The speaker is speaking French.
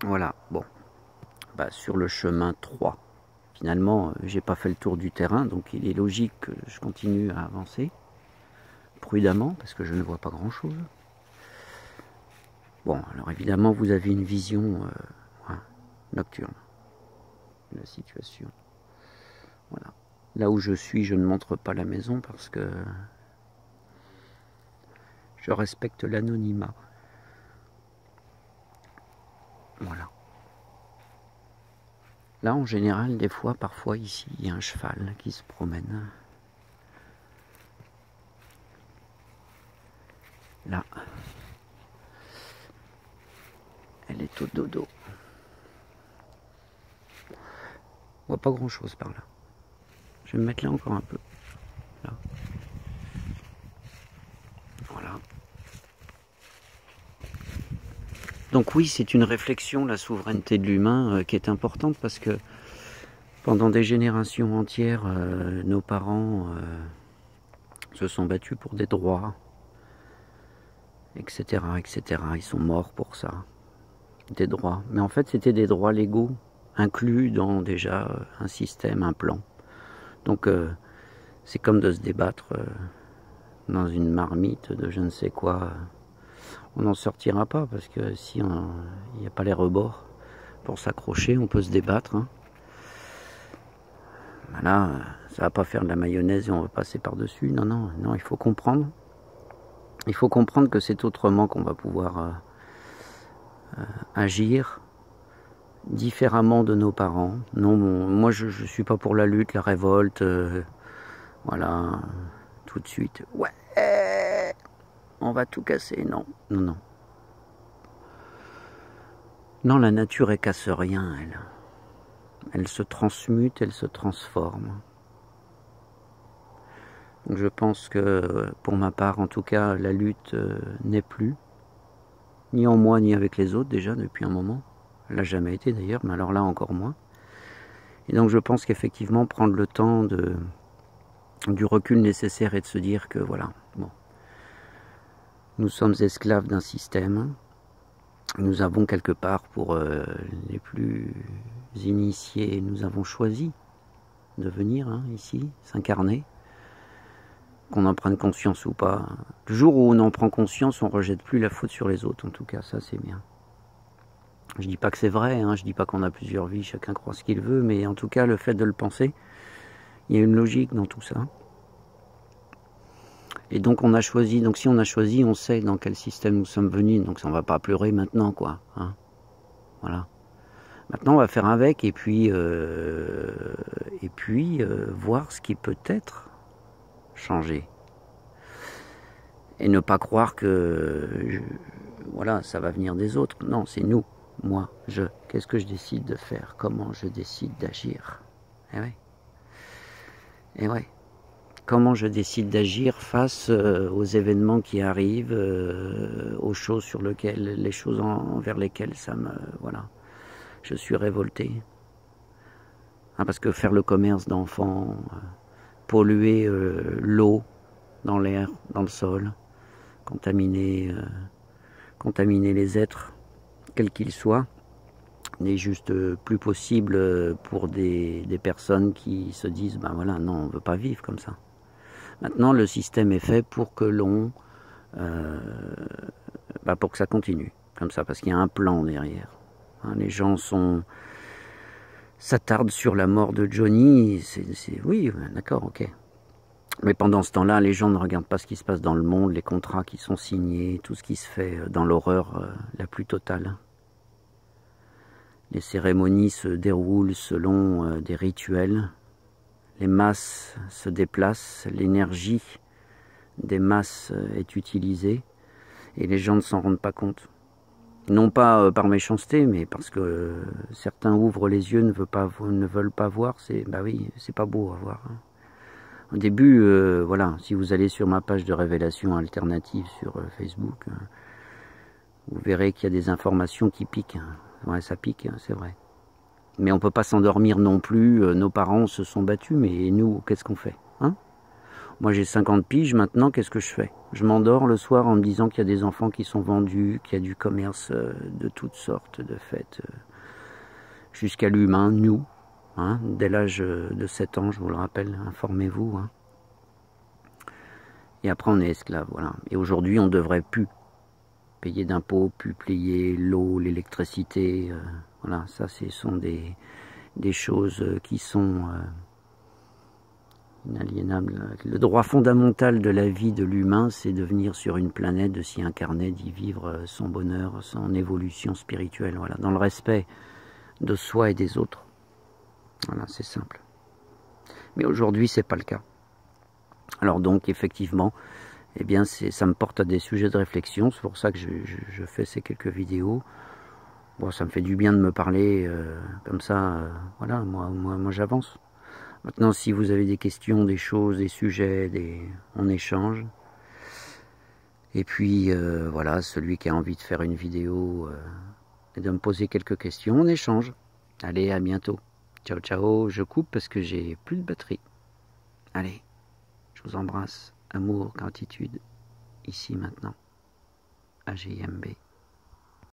Voilà, bon, bah, sur le chemin 3. Finalement, j'ai pas fait le tour du terrain, donc il est logique que je continue à avancer prudemment, parce que je ne vois pas grand-chose. Bon, alors évidemment, vous avez une vision nocturne de la situation. Voilà. Là où je suis, je ne montre pas la maison parce que je respecte l'anonymat. Voilà. Là, en général, des fois, parfois, ici, il y a un cheval qui se promène. Là. Elle est au dodo. On voit pas grand-chose par là. Je vais me mettre là encore un peu. Là. Voilà. Donc oui, c'est une réflexion, la souveraineté de l'humain, qui est importante parce que pendant des générations entières, nos parents se sont battus pour des droits, etc., etc. Ils sont morts pour ça, des droits. Mais en fait, c'était des droits légaux, inclus dans déjà un système, un plan. Donc, c'est comme de se débattre dans une marmite de je ne sais quoi. On n'en sortira pas, parce que si il n'y a pas les rebords pour s'accrocher, on peut se débattre. Hein. Voilà, ça va pas faire de la mayonnaise et on va passer par-dessus. Non, non, non, il faut comprendre. Il faut comprendre que c'est autrement qu'on va pouvoir agir différemment de nos parents. Non, moi je suis pas pour la lutte, la révolte, voilà, tout de suite. Ouais, on va tout casser. Non, non, non. Non, la nature elle casse rien, elle. Elle se transmute, elle se transforme. Donc je pense que, pour ma part, en tout cas, la lutte n'est plus. Ni en moi, ni avec les autres, déjà, depuis un moment. Elle n'a jamais été, d'ailleurs, mais alors là, encore moins. Et donc je pense qu'effectivement, prendre le temps du recul nécessaire et de se dire que, voilà, bon, nous sommes esclaves d'un système. Nous avons quelque part, pour les plus initiés, nous avons choisi de venir ici, s'incarner. Qu'on en prenne conscience ou pas. Le jour où on en prend conscience, on ne rejette plus la faute sur les autres. En tout cas, ça c'est bien. Je dis pas que c'est vrai, je dis pas qu'on a plusieurs vies, chacun croit ce qu'il veut, mais en tout cas, le fait de le penser, il y a une logique dans tout ça. Et donc on a choisi, donc si on a choisi, on sait dans quel système nous sommes venus, donc on ne va pas pleurer maintenant, quoi. Voilà. Maintenant, on va faire avec et puis voir ce qui peut être changé. Et ne pas croire que voilà, ça va venir des autres. Non, c'est nous, moi, je. Qu'est-ce que je décide de faire? Comment je décide d'agir? Eh oui. Eh ouais. Comment je décide d'agir face aux événements qui arrivent, aux choses sur lesquelles, les choses envers lesquelles ça me, voilà, je suis révolté. Parce que faire le commerce d'enfants, polluer l'eau dans l'air, dans le sol, contaminer les êtres, quels qu'ils soient, n'est juste plus possible pour des personnes qui se disent, ben voilà, non, on ne veut pas vivre comme ça. Maintenant, le système est fait pour que l'on, pour que ça continue, comme ça, parce qu'il y a un plan derrière. Les gens s'attardent sur la mort de Johnny, oui, d'accord, ok. Mais pendant ce temps-là, les gens ne regardent pas ce qui se passe dans le monde, les contrats qui sont signés, tout ce qui se fait dans l'horreur la plus totale. Les cérémonies se déroulent selon des rituels. Les masses se déplacent, l'énergie des masses est utilisée et les gens ne s'en rendent pas compte. Non pas par méchanceté, mais parce que certains ouvrent les yeux, ne veulent pas voir. Bah oui, c'est pas beau à voir. Au début, voilà, si vous allez sur ma page de révélation alternative sur Facebook, vous verrez qu'il y a des informations qui piquent. Ouais, ça pique, c'est vrai. Mais on ne peut pas s'endormir non plus. Nos parents se sont battus, mais nous, qu'est-ce qu'on fait? Moi j'ai 50 piges, maintenant qu'est-ce que je fais? Je m'endors le soir en me disant qu'il y a des enfants qui sont vendus, qu'il y a du commerce de toutes sortes de faits, jusqu'à l'humain, nous, hein, dès l'âge de 7 ans, je vous le rappelle, informez-vous. Hein. Et après on est esclave, voilà. Et aujourd'hui on ne devrait plus payer d'impôts, plus payer l'eau, l'électricité, voilà, ça ce sont des choses qui sont inaliénables. Le droit fondamental de la vie de l'humain, c'est de venir sur une planète, de s'y incarner, d'y vivre son bonheur, son évolution spirituelle, voilà, dans le respect de soi et des autres. Voilà, c'est simple. Mais aujourd'hui, c'est pas le cas. Alors donc, effectivement, eh bien, ça me porte à des sujets de réflexion. C'est pour ça que je fais ces quelques vidéos. Bon, ça me fait du bien de me parler comme ça. Voilà, moi j'avance. Maintenant, si vous avez des questions, des choses, des sujets, on échange. Et puis, voilà, celui qui a envie de faire une vidéo et de me poser quelques questions, on échange. Allez, à bientôt. Ciao, ciao. Je coupe parce que j'ai plus de batterie. Allez, je vous embrasse. Amour, gratitude. Ici, maintenant. AGIMB.